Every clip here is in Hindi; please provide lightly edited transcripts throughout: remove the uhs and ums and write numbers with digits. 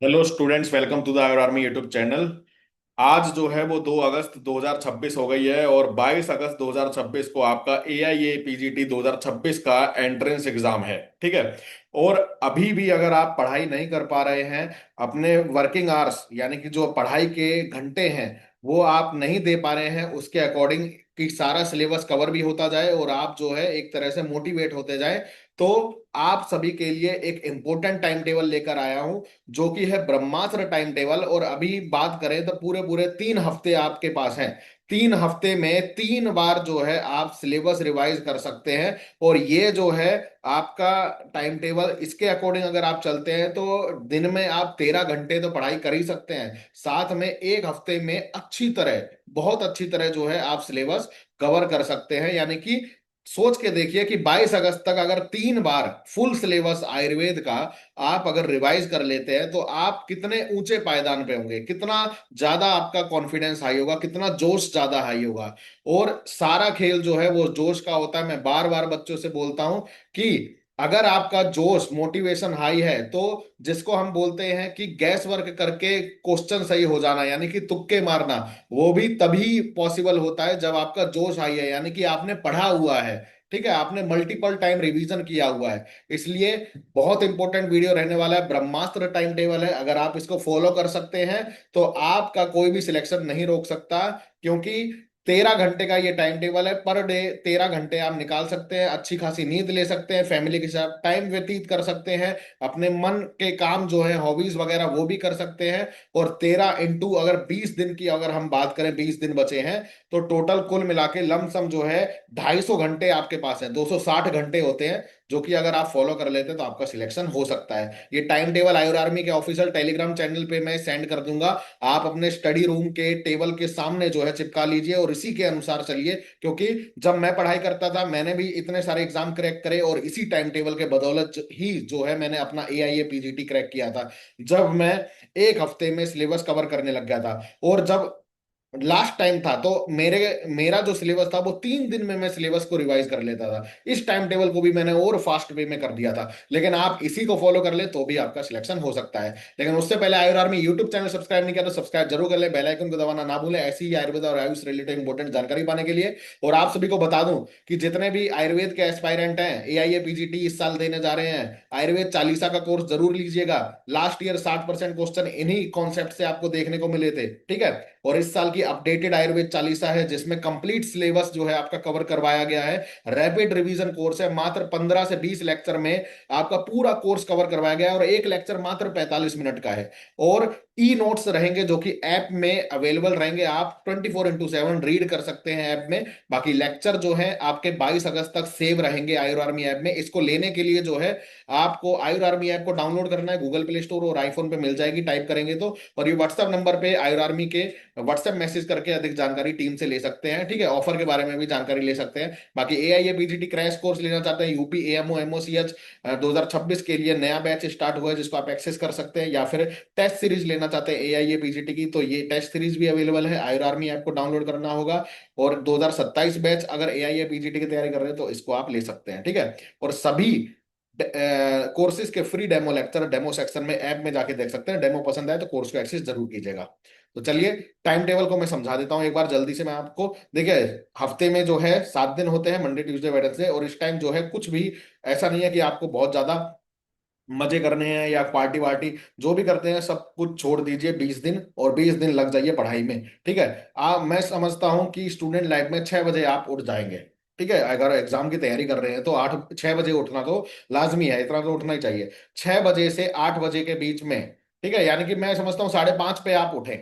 Hello students, welcome to the our army YouTube channel. आज जो है वो 2 अगस्त 2026 हो गई है और 22 अगस्त 2026 को आपका AIA PGT 2026 का एंट्रेंस एग्जाम है। ठीक है। और अभी भी अगर आप पढ़ाई नहीं कर पा रहे हैं, अपने वर्किंग आवर्स यानी कि जो पढ़ाई के घंटे हैं वो आप नहीं दे पा रहे हैं, उसके अकॉर्डिंग कि सारा सिलेबस कवर भी होता जाए और आप जो है एक तरह से मोटिवेट होते जाए, तो आप सभी के लिए एक इंपॉर्टेंट टाइम टेबल लेकर आया हूं, जो कि है ब्रह्मास्त्र टाइम टेबल। और अभी बात करें तो पूरे पूरे 3 हफ्ते आपके पास हैं। 3 हफ्ते में 3 बार जो है आप सिलेबस रिवाइज कर सकते हैं। और ये जो है आपका टाइम टेबल, इसके अकॉर्डिंग अगर आप चलते हैं तो दिन में आप 13 घंटे तो पढ़ाई कर ही सकते हैं, साथ में एक हफ्ते में अच्छी तरह, बहुत अच्छी तरह जो है आप सिलेबस कवर कर सकते हैं। यानी कि सोच के देखिए कि 22 अगस्त तक अगर 3 बार फुल सिलेबस आयुर्वेद का आप अगर रिवाइज कर लेते हैं तो आप कितने ऊंचे पायदान पे होंगे, कितना ज्यादा आपका कॉन्फिडेंस हाई होगा, कितना जोश ज्यादा हाई होगा। और सारा खेल जो है वो जोश का होता है। मैं बार बार बच्चों से बोलता हूं कि अगर आपका जोश मोटिवेशन हाई है तो जिसको हम बोलते हैं कि गैस वर्क करके क्वेश्चन सही हो जाना, यानी कि तुक्के मारना, वो भी तभी पॉसिबल होता है जब आपका जोश हाई है, यानी कि आपने पढ़ा हुआ है। ठीक है, आपने मल्टीपल टाइम रिवीजन किया हुआ है। इसलिए बहुत इंपॉर्टेंट वीडियो रहने वाला है, ब्रह्मास्त्र टाइम टेबल है। अगर आप इसको फॉलो कर सकते हैं तो आपका कोई भी सिलेक्शन नहीं रोक सकता, क्योंकि 13 घंटे का ये टाइम टेबल है। पर डे 13 घंटे आप निकाल सकते हैं, अच्छी खासी नींद ले सकते हैं, फैमिली के साथ टाइम व्यतीत कर सकते हैं, अपने मन के काम जो है हॉबीज वगैरह वो भी कर सकते हैं। और 13 इंटू अगर 20 दिन की अगर हम बात करें, 20 दिन बचे हैं, तो टोटल कुल मिला के लमसम जो है 250 घंटे आपके पास है, 260 घंटे होते हैं, जो कि अगर आप फॉलो कर लेते हैं तो आपका सिलेक्शन हो सकता है। ये टाइम टेबल आयुर आर्मी के ऑफिशियल टेलीग्राम चैनल पे मैं सेंड कर दूंगा। आप अपने स्टडी रूम के टेबल के सामने जो है चिपका लीजिए और इसी के अनुसार चलिए, क्योंकि जब मैं पढ़ाई करता था मैंने भी इतने सारे एग्जाम क्रैक करे और इसी टाइम टेबल के बदौलत ही जो है मैंने अपना AIA PGT क्रैक किया था, जब मैं एक हफ्ते में सिलेबस कवर करने लग गया था। और जब लास्ट टाइम था तो मेरा जो सिलेबस था वो 3 दिन में मैं सिलेबस को रिवाइज कर लेता था। इस टाइम टेबल को भी मैंने और फास्ट वे में कर दिया था। लेकिन आप इसी को फॉलो कर ले तो भी आपका सिलेक्शन हो सकता है। लेकिन उससे पहले आयुर आर्मी यूट्यूब चैनल सब्सक्राइब नहीं किया तो सब्सक्राइब जरूर कर ले, बेल आइकन को दबाना ना भूलें ऐसी ही आयुर्वेद और आयुष रिलेटेड इंपॉर्टेंट जानकारी पाने के लिए। और आप सभी को बता दूं कि जितने भी आयुर्वेद के एस्पायरेंट हैं, AIA PGT इस साल देने जा रहे हैं, आयुर्वेद चालीसा का कोर्स जरूर लीजिएगा। लास्ट ईयर 60% क्वेश्चन इन्हीं कॉन्सेप्ट से आपको देखने को मिले थे। ठीक है। और इस साल की अपडेटेड आयुर्वेद चालीसा है, जिसमें कंप्लीट सिलेबस जो है आपका कवर करवाया गया है। रैपिड रिवीजन कोर्स है, मात्र 15 से 20 लेक्चर में आपका पूरा कोर्स कवर करवाया गया है और एक लेक्चर मात्र 45 मिनट का है। और ई नोट्स रहेंगे जो कि ऐप में अवेलेबल रहेंगे, आप 24x7 रीड कर सकते हैं ऐप में। बाकी लेक्चर जो है आपके 22 अगस्त तक सेव रहेंगे आयुर आर्मी ऐप में। इसको लेने के लिए जो है आपको आयुर आर्मी ऐप को डाउनलोड करना है, गूगल प्ले स्टोर और आईफोन पे मिल जाएगी टाइप करेंगे तो। और ये व्हाट्सएप नंबर पे आयुर आर्मी के व्हाट्सएप मैसेज करके अधिक जानकारी टीम से ले सकते हैं। ठीक है, ऑफर के बारे में भी जानकारी ले सकते हैं। बाकी AIA PGT क्रैश कोर्स लेना चाहते हैं, यूपी AMO MOCH 2026 के लिए नया बैच स्टार्ट हुआ है जिसको आप एक्सेस कर सकते हैं, या फिर टेस्ट सीरीज लेना चाहते हैं AIA PGT की, तो ये टेस्ट सीरीज भी अवेलेबल है, आयुर आर्मी ऐप को डाउनलोड करना होगा। और 2027 बैच अगर AIA PGT की तैयारी कर रहे हैं तो इसको आप ले सकते हैं। ठीक है। और सभी कोर्सेज के free demo lecture demo section में ऐप में जाके देख सकते हैं। डेमो पसंद आए तो कोर्स को एक्सेस जरूर कीजिएगा। तो चलिए टाइम टेबल को मैं समझा देता हूँ एक बार जल्दी से मैं आपको। देखिए, हफ्ते में जो है 7 दिन होते हैं, मंडे ट्यूसडे वेडनेसडे, और इस टाइम जो है कुछ भी ऐसा नहीं है कि आपको बहुत ज्यादा मजे करने हैं या पार्टी वार्टी। जो भी करते हैं सब कुछ छोड़ दीजिए 20 दिन, और 20 दिन लग जाइए पढ़ाई में। ठीक है। मैं समझता हूं कि स्टूडेंट लाइफ में 6 बजे आप उठ जाएंगे। ठीक है, अगर एग्जाम की तैयारी कर रहे हैं तो 6 बजे उठना तो लाजमी है, इतना तो उठना ही चाहिए। 6 बजे से 8 बजे के बीच में, ठीक है, यानी कि मैं समझता हूँ 5:30 पे आप उठें।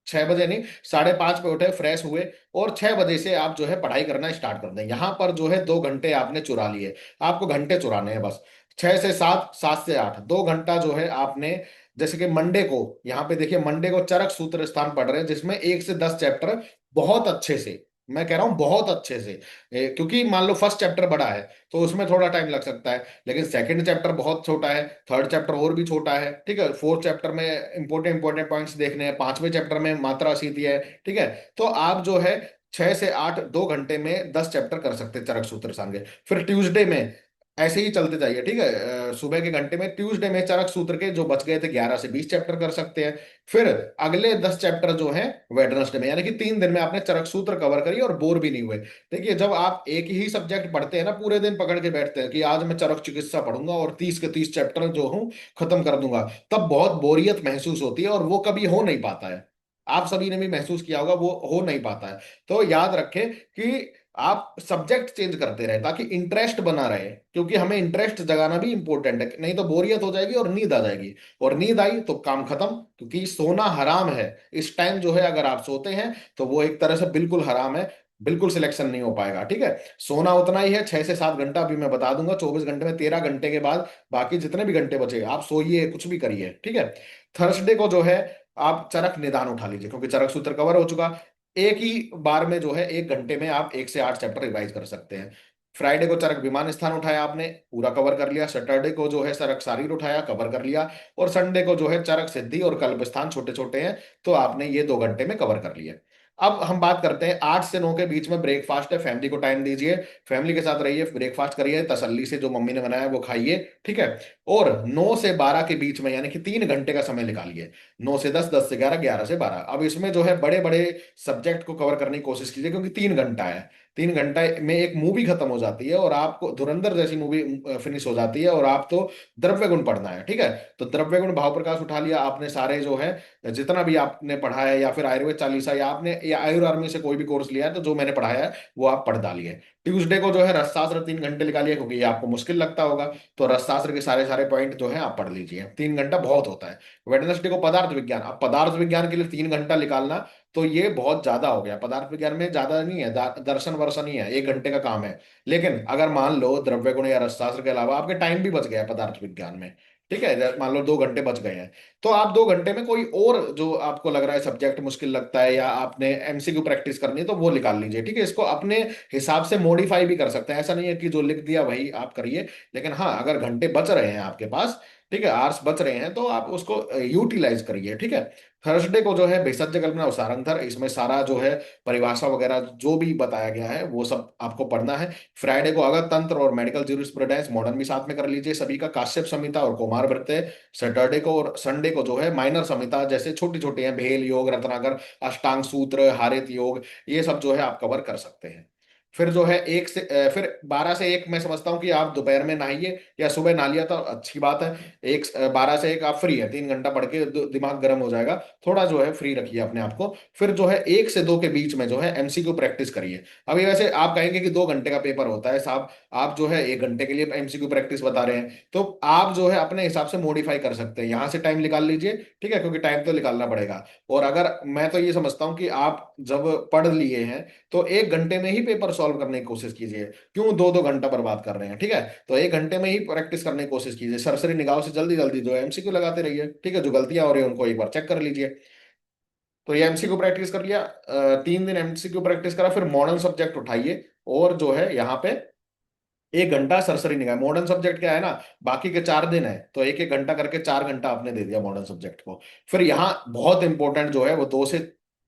6 बजे नहीं, 5:30 पे उठे, फ्रेश हुए, और 6 बजे से आप जो है पढ़ाई करना स्टार्ट कर दें। यहां पर जो है 2 घंटे आपने चुरा लिए, आपको घंटे चुराने हैं बस। 6 से 7, 7 से 8, 2 घंटा जो है आपने, जैसे कि मंडे को, यहाँ पे देखिए मंडे को चरक सूत्र स्थान पढ़ रहे हैं जिसमें 1 से 10 चैप्टर बहुत अच्छे से, मैं कह रहा हूं बहुत अच्छे से, क्योंकि मान लो फर्स्ट चैप्टर बड़ा है तो उसमें थोड़ा टाइम लग सकता है, लेकिन सेकंड चैप्टर बहुत छोटा है, थर्ड चैप्टर और भी छोटा है। ठीक है, फोर्थ चैप्टर में इंपॉर्टेंट इंपॉर्टेंट पॉइंट्स देखने हैं, पांचवें चैप्टर में मात्रा सीधी है। ठीक है। तो आप जो है 6 से 8, 2 घंटे में 10 चैप्टर कर सकते हैं चरक सूत्र सांगे। फिर ट्यूसडे में ऐसे ही चलते जाइए, ठीक है। सुबह के घंटे में ट्यूसडे में चरक सूत्र के जो बच गए थे 11 से 20 चैप्टर कर सकते हैं। फिर अगले 10 चैप्टर जो हैं वेडनेसडे में, यानी कि 3 दिन में आपने चरक सूत्र कवर करिए और बोर भी नहीं हुए। देखिए, जब आप एक ही सब्जेक्ट पढ़ते हैं ना, पूरे दिन पकड़ के बैठते हैं कि आज मैं चरक चिकित्सा पढ़ूंगा और 30 के 30 चैप्टर जो हूँ खत्म कर दूंगा, तब बहुत बोरियत महसूस होती है और वो कभी हो नहीं पाता है। आप सभी ने भी महसूस किया होगा, वो हो नहीं पाता है। तो याद रखें कि आप सब्जेक्ट चेंज करते रहे ताकि इंटरेस्ट बना रहे, क्योंकि हमें इंटरेस्ट जगाना भी इंपॉर्टेंट है, नहीं तो बोरियत हो जाएगी और नींद आ जाएगी। और नींद आई तो काम खत्म, क्योंकि सोना हराम है। इस टाइम जो है अगर आप सोते हैं तो वो एक तरह से बिल्कुल हराम है, बिल्कुल सिलेक्शन नहीं हो पाएगा, ठीक है। सोना उतना ही है, 6 से 7 घंटा, अभी मैं बता दूंगा। 24 घंटे में 13 घंटे के बाद बाकी जितने भी घंटे बचे आप सोइए, कुछ भी करिए, ठीक है। थर्सडे को जो है आप चरक निदान उठा लीजिए, क्योंकि चरक सूत्र कवर हो चुका। एक ही बार में जो है 1 घंटे में आप 1 से 8 चैप्टर रिवाइज कर सकते हैं। फ्राइडे को चरक विमान स्थान उठाया, आपने पूरा कवर कर लिया। सैटरडे को जो है चरक शारीर उठाया, कवर कर लिया। और संडे को जो है चरक सिद्धि और कल्प स्थान छोटे छोटे हैं, तो आपने ये 2 घंटे में कवर कर लिए। अब हम बात करते हैं 8 से 9 के बीच में ब्रेकफास्ट है, फैमिली को टाइम दीजिए, फैमिली के साथ रहिए, ब्रेकफास्ट करिए तसल्ली से, जो मम्मी ने बनाया वो खाइए, ठीक है। और 9 से 12 के बीच में, यानी कि 3 घंटे का समय निकालिए। 9 से 10, 10 से 11, 11 से 12। अब इसमें जो है बड़े बड़े सब्जेक्ट को कवर करने की कोशिश कीजिए, क्योंकि 3 घंटा है। 3 घंटा में एक मूवी खत्म हो जाती है और आपको धुरंधर जैसी मूवी फिनिश हो जाती है, और आप तो द्रव्य गुण पढ़ना है, ठीक है। तो द्रव्य गुण भाव प्रकाश उठा लिया आपने, सारे जो है जितना भी आपने पढ़ा है, या फिर आयुर्वेद चालीसा, या आपने या आयुर आर्मी से कोई भी कोर्स लिया है तो जो मैंने पढ़ाया है वो आप पढ़ डालिए। ट्यूसडे को जो है रसशास्त्र 3 घंटे निकालिए, क्योंकि ये आपको मुश्किल लगता होगा। तो रसशास्त्र के सारे सारे पॉइंट जो है आप पढ़ लीजिए, 3 घंटा बहुत होता है। वेडनेसडे को पदार्थ विज्ञान, अब पदार्थ विज्ञान के लिए 3 घंटा निकालना तो ये बहुत ज्यादा हो गया। पदार्थ विज्ञान में ज्यादा नहीं है, दर्शन वर्शन ही है, 1 घंटे का काम है। लेकिन अगर मान लो द्रव्य गुण या रसशास्त्र के अलावा आपके टाइम भी बच गया पदार्थ विज्ञान में, ठीक है, मान लो 2 घंटे बच गए हैं, तो आप 2 घंटे में कोई और जो आपको लग रहा है सब्जेक्ट मुश्किल लगता है, या आपने एमसीक्यू प्रैक्टिस करनी है, तो वो निकाल लीजिए, ठीक है। इसको अपने हिसाब से मॉडिफाई भी कर सकते हैं, ऐसा नहीं है कि जो लिख दिया वही आप करिए। लेकिन हाँ, अगर घंटे बच रहे हैं आपके पास, ठीक है, आवर्स बच रहे हैं, तो आप उसको यूटिलाइज करिए, ठीक है। थर्सडे को जो है भेषज कल्पना और सारंगधर, इसमें सारा जो है परिभाषा वगैरह जो भी बताया गया है वो सब आपको पढ़ना है। फ्राइडे को अगर तंत्र और मेडिकल ज्यूरिस्प्रूडेंस मॉडर्न भी साथ में कर लीजिए सभी का, काश्यप संहिता और कुमार वृत्त। सैटरडे को और संडे को जो है माइनर संहिता, जैसे छोटी छोटी हैं, भेल योग, रत्नाकर, अष्टांग सूत्र, हारित योग, ये सब जो है आप कवर कर सकते हैं। फिर जो है फिर 12 से 1 मैं समझता हूँ कि आप दोपहर में नहाइए, या सुबह नहा लिया तो अच्छी बात है। 12 से 1 आप फ्री है, 3 घंटा पढ़ के दिमाग गर्म हो जाएगा। थोड़ा जो है फ्री रखिए अपने आप को। फिर जो है 1 से 2 के बीच में जो है एमसीक्यू प्रैक्टिस करिए। अभी वैसे आप कहेंगे कि 2 घंटे का पेपर होता है साहब, आप जो है 1 घंटे के लिए एमसीक्यू प्रैक्टिस बता रहे हैं, तो आप जो है अपने हिसाब से मॉडिफाई कर सकते हैं, यहाँ से टाइम निकाल लीजिए, ठीक है, क्योंकि टाइम तो निकालना पड़ेगा। और अगर मैं तो ये समझता हूँ कि आप जब पढ़ लिए हैं तो 1 घंटे में ही पेपर सॉल्व करने की कोशिश कीजिए, क्यों 2-2 घंटा बर्बाद कर रहे हैं, ठीक है। तो 1 घंटे में ही प्रैक्टिस करने की कोशिश कीजिए, सरसरी निगाहों से जल्दी जल्दी जो है एमसीक्यू लगाते रहिए, ठीक है। जो गलतियां हो रही है उनको एक बार चेक कर लीजिए। तो ये एमसीक्यू प्रैक्टिस कर लिया, 3 दिन एमसीक्यू प्रैक्टिस करा, फिर मॉडर्न सब्जेक्ट उठाइए, और जो है यहाँ पे 1 घंटा सरसरी निगाह। मॉडर्न सब्जेक्ट क्या है ना, बाकी के 4 दिन है, तो 1-1 घंटा करके 4 घंटा आपने दे दिया मॉडर्न सब्जेक्ट को। फिर यहाँ बहुत इंपॉर्टेंट जो है वो 2 से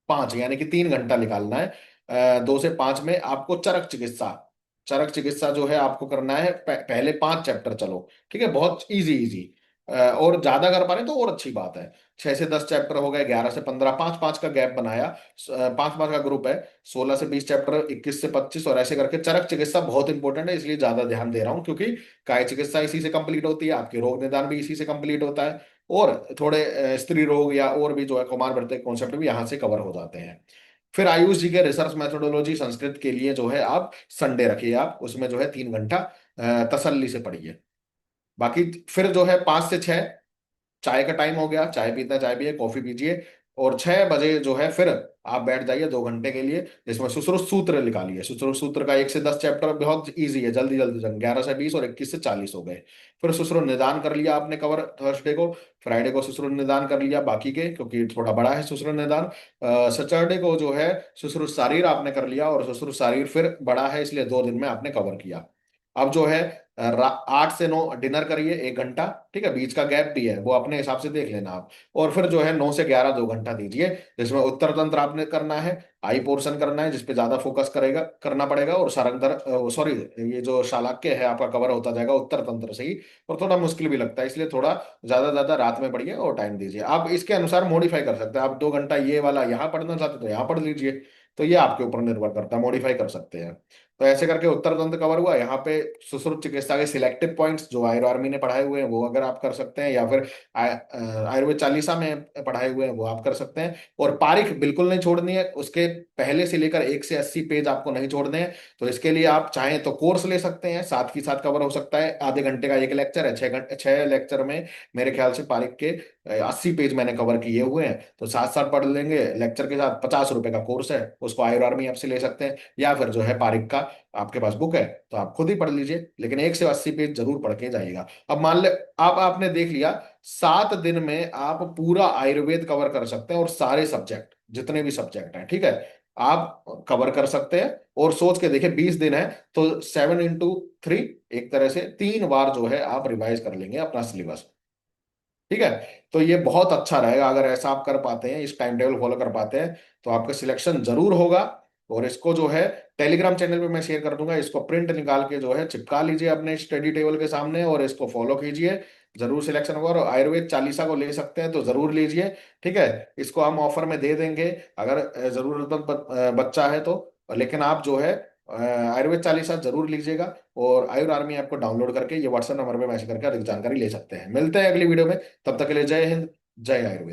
5, यानी कि 3 घंटा निकालना है। 2 से 5 में आपको चरक चिकित्सा, चरक चिकित्सा जो है आपको करना है, पहले 5 चैप्टर चलो, ठीक है, बहुत इजी इजी। और ज्यादा कर पा रहे हैं तो और अच्छी बात है। 6 से 10 चैप्टर हो गए, 11 से 15, 5-5 का गैप बनाया, 5-5 का ग्रुप है। 16 से 20 चैप्टर, 21 से 25, और ऐसे करके चरक चिकित्सा बहुत इंपॉर्टेंट है, इसलिए ज्यादा ध्यान दे रहा हूँ, क्योंकि काय चिकित्सा इसी से कंप्लीट होती है, आपके रोग निदान भी इसी से कंप्लीट होता है, और थोड़े स्त्री रोग या और भी जो है कुमार भ्रते कॉन्सेप्ट भी यहाँ से कवर हो जाते हैं। फिर आयुष जी के रिसर्च मेथोडोलॉजी संस्कृत के लिए जो है आप संडे रखिए, आप उसमें जो है 3 घंटा तसल्ली से पढ़िए। बाकी फिर जो है 5 से 6 चाय का टाइम हो गया, चाय पीता है चाय पिए, कॉफी पीजिए। और 6 बजे जो है फिर आप बैठ जाइए 2 घंटे के लिए, जिसमें सुश्रुत सूत्र निकालिए। सुश्रुत सूत्र का 1 से 10 चैप्टर बहुत इजी है, जल्दी जल्दी जल्दी, 11 से 20 और 21 से 40 हो गए। फिर सुश्रुत निदान कर लिया आपने कवर थर्सडे को। फ्राइडे को सुश्रुत निदान कर लिया बाकी के, क्योंकि थोड़ा बड़ा है सुश्रुत निदान। सैटरडे को जो है सुश्रुत शारीर आपने कर लिया, और सुश्रुत शारीर फिर बड़ा है, इसलिए 2 दिन में आपने कवर किया। अब जो है 8 से 9 डिनर करिए, 1 घंटा। ठीक है, बीच का गैप भी है वो अपने हिसाब से देख लेना आप। और फिर जो है 9 से 11 2 घंटा दीजिए, जिसमें उत्तर तंत्र आपने करना है, आई पोर्शन करना है जिसपे ज्यादा फोकस करेगा करना पड़ेगा, और सारंगधर सॉरी, ये जो शालाक्य है आपका कवर होता जाएगा उत्तर तंत्र से ही। और थोड़ा मुश्किल भी लगता है, इसलिए थोड़ा ज्यादा ज्यादा रात में पढ़िए और टाइम दीजिए। आप इसके अनुसार मॉडिफाई कर सकते हैं, आप 2 घंटा ये वाला यहाँ पढ़ना चाहते हैं तो यहाँ पढ़ लीजिए। तो ये आपके ऊपर निर्भर करता है, मॉडिफाई कर सकते हैं। तो ऐसे करके उत्तर तंत्र कवर हुआ। यहाँ पे सुश्रुत चिकित्सा के सिलेक्टिव पॉइंट्स जो आयुर्वेद आर्मी ने पढ़ाए हुए हैं वो अगर आप कर सकते हैं, या फिर आयुर्वेद चालीसा में पढ़ाए हुए हैं वो आप कर सकते हैं। और पारिख बिल्कुल नहीं छोड़नी है, उसके पहले से लेकर 1 से 80 पेज आपको नहीं छोड़ने हैं। तो इसके लिए आप चाहें तो कोर्स ले सकते हैं, साथ ही साथ कवर हो सकता है। आधे घंटे का एक लेक्चर है, 6 घंटे 6 लेक्चर में मेरे ख्याल से पारिख के 80 पेज मैंने कवर किए हुए हैं। तो साथ साथ पढ़ लेंगे लेक्चर के साथ। 50 रुपए का कोर्स है, उसको आयुर आर्मी ऐप से ले सकते हैं, या फिर जो है पारिख का आपके पास बुक है तो आप खुद ही पढ़ लीजिए, लेकिन 1 से 80 पेज जरूर पढ़ के जाइएगा। अब मान ले आप आपने देख लिया 7 दिन में आप पूरा आयुर्वेद कवर कर सकते हैं, और सारे सब्जेक्ट जितने भी सब्जेक्ट हैं, ठीक है, आप कवर कर सकते हैं। और सोच के देखिए 20 दिन है, तो 7 × 3, एक तरह से 3 बार जो है आप रिवाइज कर लेंगे अपना सिलेबस। ठीक है, तो ये बहुत अच्छा रहेगा अगर ऐसा आप कर पाते हैं, इस टाइम टेबल फॉलो कर पाते हैं, तो आपका सिलेक्शन जरूर होगा। और इसको जो है टेलीग्राम चैनल पे मैं शेयर कर दूंगा, इसको प्रिंट निकाल के जो है चिपका लीजिए अपने स्टडी टेबल के सामने, और इसको फॉलो कीजिए, जरूर सिलेक्शन होगा। और आयुर्वेद चालीसा को ले सकते हैं तो जरूर लीजिए। ठीक है, इसको हम ऑफर में दे देंगे अगर जरूरतमंद बच्चा है तो। लेकिन आप जो है आयुर्वेद चालीसा जरूर लीजिएगा। और आयुर आर्मी ऐप को डाउनलोड करके ये व्हाट्सएप नंबर पे मैसेज करके अधिक जानकारी ले सकते हैं। मिलते हैं अगली वीडियो में, तब तक के लिए जय हिंद, जय आयुर्वेद।